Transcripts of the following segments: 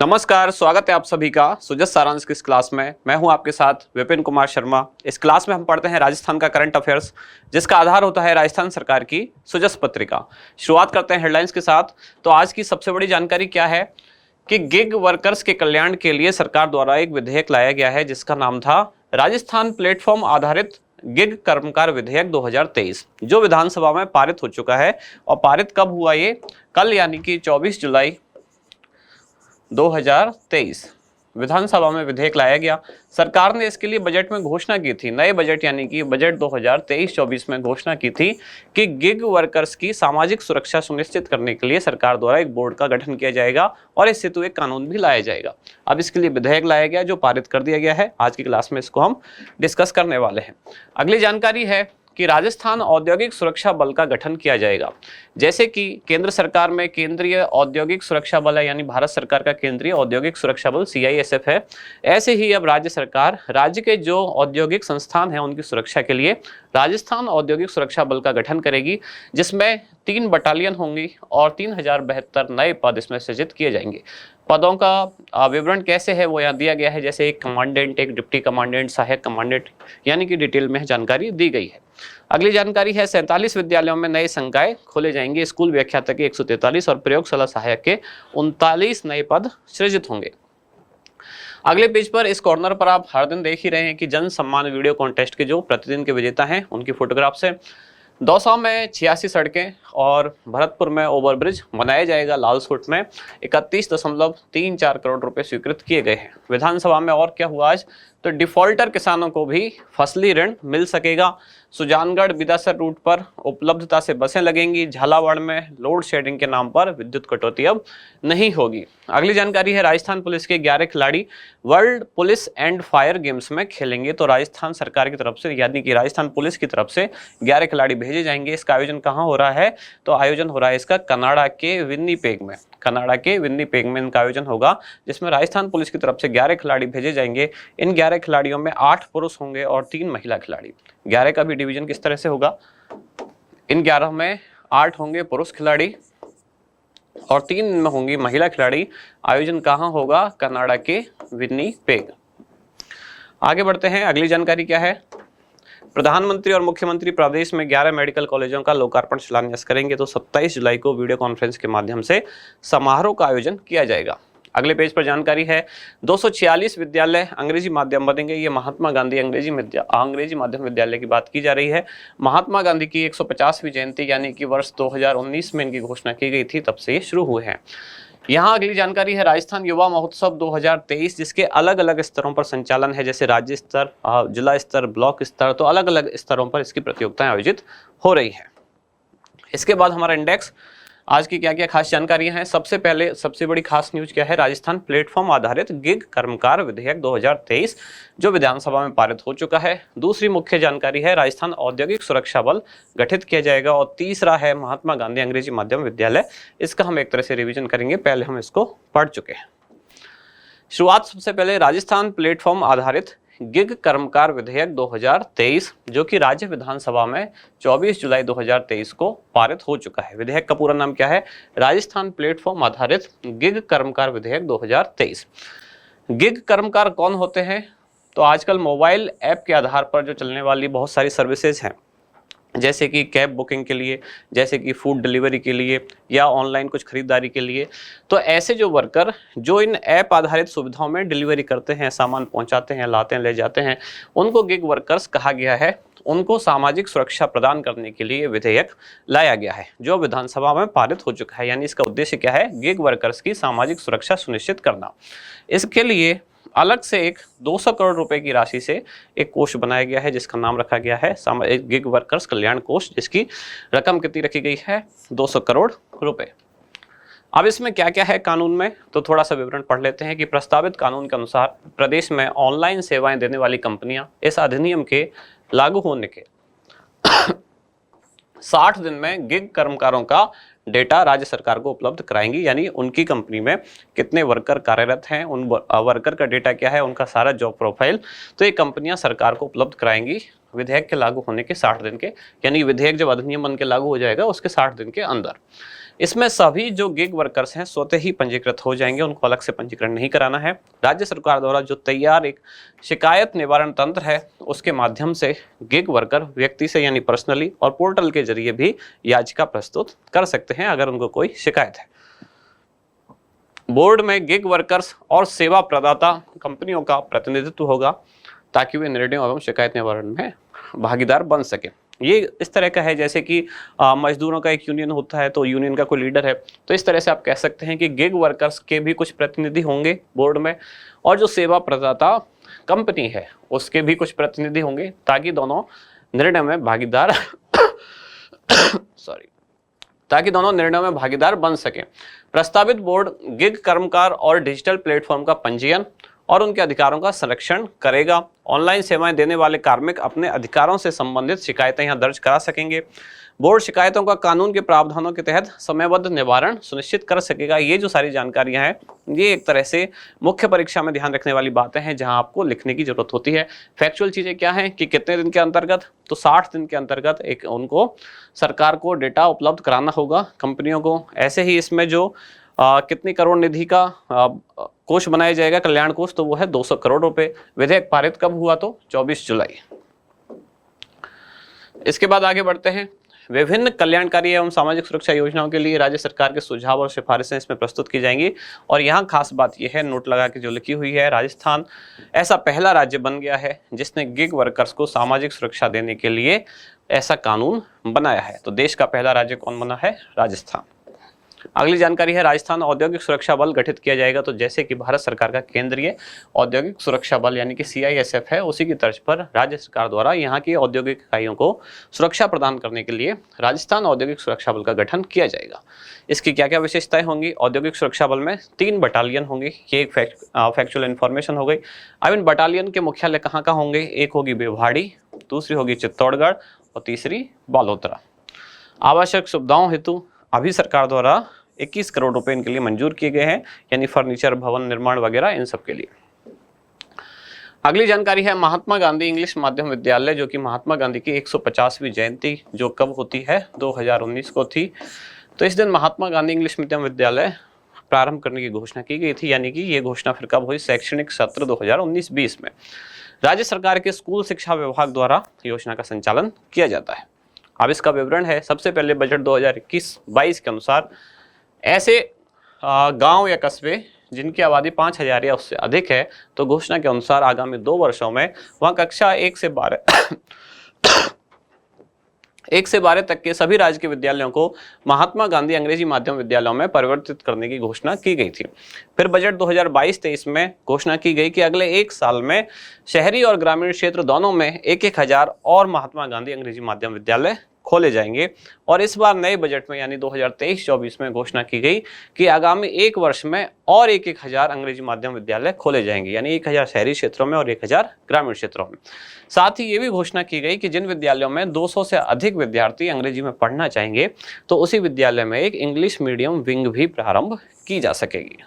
नमस्कार, स्वागत है आप सभी का सुजस सारांश की इस क्लास में। मैं हूं आपके साथ विपिन कुमार शर्मा। इस क्लास में हम पढ़ते हैं राजस्थान का करंट अफेयर्स, जिसका आधार होता है राजस्थान सरकार की सुजस पत्रिका। शुरुआत करते हैं हेडलाइंस के साथ। तो आज की सबसे बड़ी जानकारी क्या है कि गिग वर्कर्स के कल्याण के लिए सरकार द्वारा एक विधेयक लाया गया है, जिसका नाम था राजस्थान प्लेटफॉर्म आधारित गिग कर्मकार विधेयक 2023, जो विधानसभा में पारित हो चुका है। और पारित कब हुआ? ये कल, यानी कि 24 जुलाई 2023 विधानसभा में विधेयक लाया गया। सरकार ने इसके लिए बजट में घोषणा की थी, नए बजट यानी कि बजट 2023-24 में घोषणा की थी कि गिग वर्कर्स की सामाजिक सुरक्षा सुनिश्चित करने के लिए सरकार द्वारा एक बोर्ड का गठन किया जाएगा और इस हेतु एक कानून भी लाया जाएगा। अब इसके लिए विधेयक लाया गया, जो पारित कर दिया गया है। आज की क्लास में इसको हम डिस्कस करने वाले हैं। अगली जानकारी है कि राजस्थान औद्योगिक सुरक्षा बल का गठन किया जाएगा। जैसे कि केंद्र सरकार में केंद्रीय औद्योगिक सुरक्षा बल है, यानी भारत सरकार का केंद्रीय औद्योगिक सुरक्षा बल CISF है, ऐसे ही अब राज्य सरकार राज्य के जो औद्योगिक संस्थान हैं उनकी सुरक्षा के लिए राजस्थान औद्योगिक सुरक्षा बल का गठन करेगी, जिसमें 3 बटालियन होंगी और 3072 नए पद इसमें सृजित किए जाएंगे। पदों का विवरण कैसे है वो यहाँ दिया गया है, जैसे एक कमांडेंट, एक डिप्टी कमांडेंट, सहायक कमांडेंट, यानी कि डिटेल में जानकारी दी गई है। अगली जानकारी है 47 विद्यालयों में नए संकाय खोले जाएंगे। स्कूल व्याख्याता के 143 और प्रयोगशाला सहायक के 39 नए पद सृजित होंगे। अगले पेज पर इस कॉर्नर पर आप हर दिन देख ही रहे हैं कि जन सम्मान वीडियो कॉन्टेस्ट के जो प्रतिदिन के विजेता हैं उनकी फोटोग्राफ्स है। दौसा में 86 सड़कें और भरतपुर में ओवरब्रिज बनाया जाएगा। लालसोट में 31.34 करोड़ रुपए स्वीकृत किए गए हैं। विधानसभा में और क्या हुआ आज? तो डिफॉल्टर किसानों को भी फसली ऋण मिल सकेगा। सुजानगढ़ बिदासर रूट पर उपलब्धता से बसें लगेंगी। झालावाड़ में लोड शेडिंग के नाम पर विद्युत कटौती अब नहीं होगी। अगली जानकारी है राजस्थान पुलिस के 11 खिलाड़ी world police and fire games में खेलेंगे। तो राजस्थान सरकार की तरफ से, यानी कि राजस्थान पुलिस की तरफ से 11 खिलाड़ी भेजे जाएंगे। इसका आयोजन कहाँ हो रहा है? तो आयोजन हो रहा है इसका कनाडा के विन्नीपेग में। कनाडा के विन्नीपेग में इनका आयोजन होगा, जिसमें राजस्थान पुलिस की तरफ से 11 खिलाड़ी भेजे जाएंगे। इन 11 खिलाड़ियों में 8 पुरुष होंगे और 3 महिला खिलाड़ी। 11 का भी डिवीजन किस तरह से होगा? इन 11 में 8 होंगे पुरुष खिलाड़ी और 3 में होंगी महिला खिलाड़ी। आयोजन कहाँ होगा? कनाडा के विन्नीपेग। आगे बढ़ते हैं। अगली जानकारी क्या है? प्रधानमंत्री और मुख्यमंत्री प्रदेश में 11 मेडिकल कॉलेजों का लोकार्पण शिलान्यास करेंगे। तो 27 जुलाई को वीडियो कॉन्फ्रेंस के माध्यम से समारोह का आयोजन किया जाएगा। अगले पेज पर जानकारी है 246 विद्यालय अंग्रेजी माध्यम बनेंगे। ये महात्मा गांधी अंग्रेजी माध्यम विद्यालय की बात की जा रही है। महात्मा गांधी की 150वीं जयंती यानी कि वर्ष 2019 में इनकी घोषणा की गई थी, तब से ये शुरू हुए हैं। यहाँ अगली जानकारी है राजस्थान युवा महोत्सव 2023, जिसके अलग अलग स्तरों पर संचालन है, जैसे राज्य स्तर, जिला स्तर, ब्लॉक स्तर। तो अलग अलग स्तरों पर इसकी प्रतियोगिताएं आयोजित हो रही है। इसके बाद हमारा इंडेक्स, आज की क्या क्या खास जानकारियां हैं। सबसे पहले सबसे बड़ी खास न्यूज क्या है? राजस्थान प्लेटफॉर्म आधारित गिग कर्मकार विधेयक 2023, जो विधानसभा में पारित हो चुका है। दूसरी मुख्य जानकारी है राजस्थान औद्योगिक सुरक्षा बल गठित किया जाएगा। और तीसरा है महात्मा गांधी अंग्रेजी माध्यम विद्यालय। इसका हम एक तरह से रिवीजन करेंगे, पहले हम इसको पढ़ चुके हैं। शुरुआत सबसे पहले राजस्थान प्लेटफॉर्म आधारित गिग कर्मकार विधेयक 2023, जो कि राज्य विधानसभा में 24 जुलाई 2023 को पारित हो चुका है। विधेयक का पूरा नाम क्या है? राजस्थान प्लेटफॉर्म आधारित गिग कर्मकार विधेयक 2023। गिग कर्मकार कौन होते हैं? तो आजकल मोबाइल ऐप के आधार पर जो चलने वाली बहुत सारी सर्विसेज हैं, जैसे कि कैब बुकिंग के लिए, जैसे कि फूड डिलीवरी के लिए, या ऑनलाइन कुछ खरीदारी के लिए। तो ऐसे जो वर्कर जो इन ऐप आधारित सुविधाओं में डिलीवरी करते हैं, सामान पहुंचाते हैं, लाते हैं, ले जाते हैं, उनको गिग वर्कर्स कहा गया है। उनको सामाजिक सुरक्षा प्रदान करने के लिए विधेयक लाया गया है, जो विधानसभा में पारित हो चुका है। यानी इसका उद्देश्य क्या है? गिग वर्कर्स की सामाजिक सुरक्षा सुनिश्चित करना। इसके लिए अलग से एक 200 करोड़ रुपए की राशि से एक कोष बनाया गया है, जिसका नाम रखा गया है गिग वर्कर्स कल्याण कोष, जिसकी रकम कितनी रखी गई है? 200 करोड़ रुपए। अब इसमें क्या क्या है कानून में, तो थोड़ा सा विवरण पढ़ लेते हैं कि प्रस्तावित कानून के अनुसार प्रदेश में ऑनलाइन सेवाएं देने वाली कंपनियां इस अधिनियम के लागू होने के 60 दिन में गिग कर्मकारों का डेटा राज्य सरकार को उपलब्ध कराएंगी। यानी उनकी कंपनी में कितने वर्कर कार्यरत हैं, उन वर्कर का डेटा क्या है, उनका सारा जॉब प्रोफाइल, तो ये कंपनियां सरकार को उपलब्ध कराएंगी विधेयक के लागू होने के 60 दिन के, यानी विधेयक जब अधिनियम बन के लागू हो जाएगा उसके 60 दिन के अंदर। इसमें सभी जो गिग वर्कर्स हैं स्वतः ही पंजीकृत हो जाएंगे, उनको अलग से पंजीकरण नहीं कराना है। राज्य सरकार द्वारा जो तैयार एक शिकायत निवारण तंत्र है उसके माध्यम से गिग वर्कर व्यक्ति से यानी पर्सनली और पोर्टल के जरिए भी याचिका प्रस्तुत कर सकते हैं अगर उनको कोई शिकायत है। बोर्ड में गिग वर्कर्स और सेवा प्रदाता कंपनियों का प्रतिनिधित्व होगा ताकि वे निर्णयों एवं शिकायत निवारण में भागीदार बन सके। ये इस तरह का है जैसे कि मजदूरों का एक यूनियन होता है तो यूनियन का कोई लीडर है, तो इस तरह से आप कह सकते हैं कि गिग वर्कर्स के भी कुछ प्रतिनिधि होंगे बोर्ड में, और जो सेवा प्रदाता कंपनी है उसके भी कुछ प्रतिनिधि होंगे ताकि दोनों निर्णय में भागीदार बन सके। प्रस्तावित बोर्ड गिग कर्मकार और डिजिटल प्लेटफॉर्म का पंजीयन और उनके अधिकारों का संरक्षण करेगा। ऑनलाइन सेवाएं देने वाले कार्मिक अपने अधिकारों से संबंधित शिकायतें यहां दर्ज करा सकेंगे। बोर्ड शिकायतों का कानून के प्रावधानों के तहत समयबद्ध निवारण सुनिश्चित कर सकेगा। ये जो सारी जानकारियां हैं ये एक तरह से मुख्य परीक्षा में ध्यान रखने वाली बातें हैं जहां आपको लिखने की जरूरत होती है। फैक्चुअल चीजें क्या हैं कि कितने दिन के अंतर्गत, तो 60 दिन के अंतर्गत एक उनको सरकार को डेटा उपलब्ध कराना होगा कंपनियों को। ऐसे ही इसमें जो कितनी करोड़ निधि का कोष बनाया जाएगा, कल्याण कोष, तो वो है 200 करोड़ रुपए। विधेयक पारित कब हुआ, तो 24 जुलाई। इसके बाद आगे बढ़ते हैं। विभिन्न कल्याणकारी एवं सामाजिक सुरक्षा योजनाओं के लिए राज्य सरकार के सुझाव और सिफारिशें इसमें प्रस्तुत की जाएंगी। और यहाँ खास बात यह है, नोट लगा के जो लिखी हुई है, राजस्थान ऐसा पहला राज्य बन गया है जिसने गिग वर्कर्स को सामाजिक सुरक्षा देने के लिए ऐसा कानून बनाया है। तो देश का पहला राज्य कौन बना है, राजस्थान। अगली जानकारी है, राजस्थान औद्योगिक सुरक्षा बल गठित किया जाएगा। तो जैसे कि भारत सरकार का केंद्रीय औद्योगिक सुरक्षा बल यानी कि CISF है, उसी की तर्ज पर राज्य सरकार द्वारा यहाँ की औद्योगिक इकाइयों को सुरक्षा प्रदान करने के लिए राजस्थान औद्योगिक सुरक्षा बल का गठन किया जाएगा। इसकी क्या क्या विशेषताएं होंगी? औद्योगिक सुरक्षा बल में 3 बटालियन होंगे, ये एक फैक्चुअल इन्फॉर्मेशन हो गई। अब इन बटालियन के मुख्यालय कहाँ कहाँ होंगे? एक होगी भिवाड़ी, दूसरी होगी चित्तौड़गढ़ और तीसरी बालोतरा। आवश्यक सुविधाओं हेतु अभी सरकार द्वारा 21 करोड़ रुपए इनके लिए मंजूर किए गए हैं, यानी फर्नीचर, भवन निर्माण वगैरह इन सब के लिए। अगली जानकारी है महात्मा गांधी इंग्लिश माध्यम विद्यालय, जो कि महात्मा गांधी की 150वीं जयंती जो कब होती है, 2019 को थी। तो इस दिन महात्मा गांधी इंग्लिश माध्यम विद्यालय प्रारंभ करने की घोषणा की गई थी, यानी कि ये घोषणा फिर कब हुई? शैक्षणिक सत्र 2019-20 में। राज्य सरकार के स्कूल शिक्षा विभाग द्वारा योजना का संचालन किया जाता है। अब इसका विवरण है। सबसे पहले बजट 2021-22 के अनुसार ऐसे गांव या कस्बे जिनकी आबादी 5000 या उससे अधिक है, तो घोषणा के अनुसार आगामी 2 वर्षों में वहां कक्षा 1 से 12 तक के सभी राजकीय विद्यालयों को महात्मा गांधी अंग्रेजी माध्यम विद्यालयों में परिवर्तित करने की घोषणा की गई थी। फिर बजट 2022-23 में घोषणा की गई कि अगले 1 साल में शहरी और ग्रामीण क्षेत्र दोनों में 1000 और महात्मा गांधी अंग्रेजी माध्यम विद्यालय खोले जाएंगे। और इस बार नए बजट में यानी 2023-24 में घोषणा की गई कि आगामी 1 वर्ष में और 1000 अंग्रेजी माध्यम विद्यालय खोले जाएंगे, यानी 1000 शहरी क्षेत्रों में और 1000 ग्रामीण क्षेत्रों में। साथ ही ये भी घोषणा की गई कि जिन विद्यालयों में 200 से अधिक विद्यार्थी अंग्रेजी में पढ़ना चाहेंगे, तो उसी विद्यालय में एक इंग्लिश मीडियम विंग भी प्रारंभ की जा सकेगी।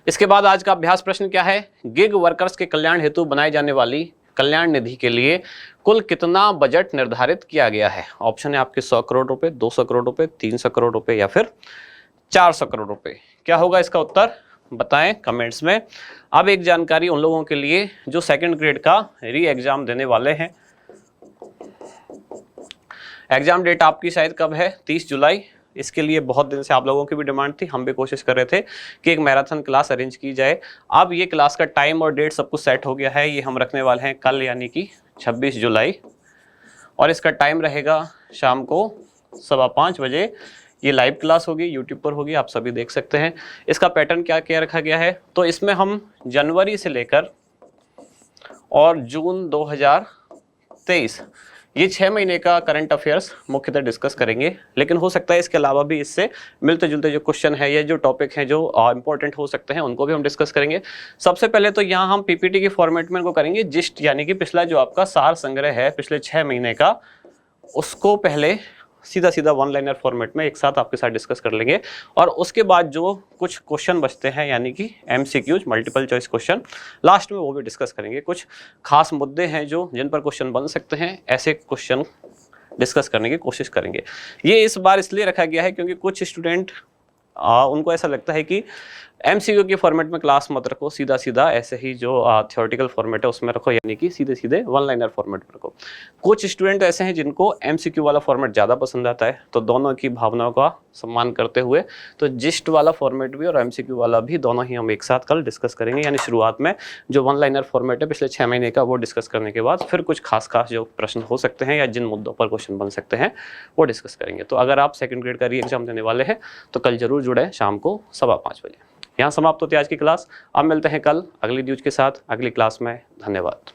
इसके बाद आज का अभ्यास प्रश्न क्या है? गिग वर्कर्स के कल्याण हेतु बनाई जाने वाली कल्याण निधि के लिए कुल कितना बजट निर्धारित किया गया है? ऑप्शन है आपके 100 करोड़ रुपए, 200 करोड़ रुपए, 300 करोड़ रुपए या फिर 400 करोड़ रुपए। क्या होगा इसका उत्तर? बताएं कमेंट्स में। अब एक जानकारी उन लोगों के लिए जो सेकंड ग्रेड का री एग्जाम देने वाले हैं। एग्जाम डेट आपकी शायद कब है? 30 जुलाई। इसके लिए बहुत दिन से आप लोगों की भी डिमांड थी, हम भी कोशिश कर रहे थे कि एक मैराथन क्लास अरेंज की जाए। अब ये क्लास का टाइम और डेट सब कुछ सेट हो गया है। ये हम रखने वाले हैं कल, यानी कि 26 जुलाई, और इसका टाइम रहेगा शाम को 5:15 बजे। ये लाइव क्लास होगी, यूट्यूब पर होगी, आप सभी देख सकते हैं। इसका पैटर्न क्या क्या रखा गया है? तो इसमें हम जनवरी से लेकर और जून 2023 ये 6 महीने का करंट अफेयर्स मुख्यतः डिस्कस करेंगे, लेकिन हो सकता है इसके अलावा भी इससे मिलते जुलते जो क्वेश्चन है या जो टॉपिक हैं जो इंपॉर्टेंट हो सकते हैं उनको भी हम डिस्कस करेंगे। सबसे पहले तो यहाँ हम पीपीटी के फॉर्मेट में इनको करेंगे जिस्ट, यानी कि पिछला जो आपका सार संग्रह है पिछले 6 महीने का, उसको पहले सीधा सीधा 1 लाइनर फॉर्मेट में एक साथ आपके साथ डिस्कस कर लेंगे। और उसके बाद जो कुछ क्वेश्चन बचते हैं, यानी कि MCQs, multiple choice question, last में वो भी डिस्कस करेंगे। कुछ खास मुद्दे हैं जो जिन पर क्वेश्चन बन सकते हैं, ऐसे क्वेश्चन डिस्कस करने की कोशिश करेंगे। ये इस बार इसलिए रखा गया है क्योंकि कुछ स्टूडेंट उनको ऐसा लगता है कि एमसीक्यू के फॉर्मेट में क्लास मत रखो, सीधा सीधा ऐसे ही जो थ्योरेटिकल फॉर्मेट है उसमें रखो, यानी कि सीधे सीधे वन लाइनर फॉर्मेट में रखो। कुछ स्टूडेंट ऐसे हैं जिनको एमसीक्यू वाला फॉर्मेट ज़्यादा पसंद आता है, तो दोनों की भावनाओं का सम्मान करते हुए तो जिस्ट वाला फॉर्मेट भी और एमसीक्यू वाला भी दोनों ही हम एक साथ कल डिस्कस करेंगे। यानी शुरुआत में जो वन लाइनर फॉर्मेट है पिछले 6 महीने का वो डिस्कस करने के बाद फिर कुछ खास जो प्रश्न हो सकते हैं या जिन मुद्दों पर क्वेश्चन बन सकते हैं वो डिस्कस करेंगे। तो अगर आप सेकंड ग्रेड का री एग्जाम देने वाले हैं तो कल जरूर जुड़े शाम को 5:15 बजे। यहाँ समाप्त होती है आज की क्लास। अब मिलते हैं कल अगली न्यूज के साथ अगली क्लास में। धन्यवाद।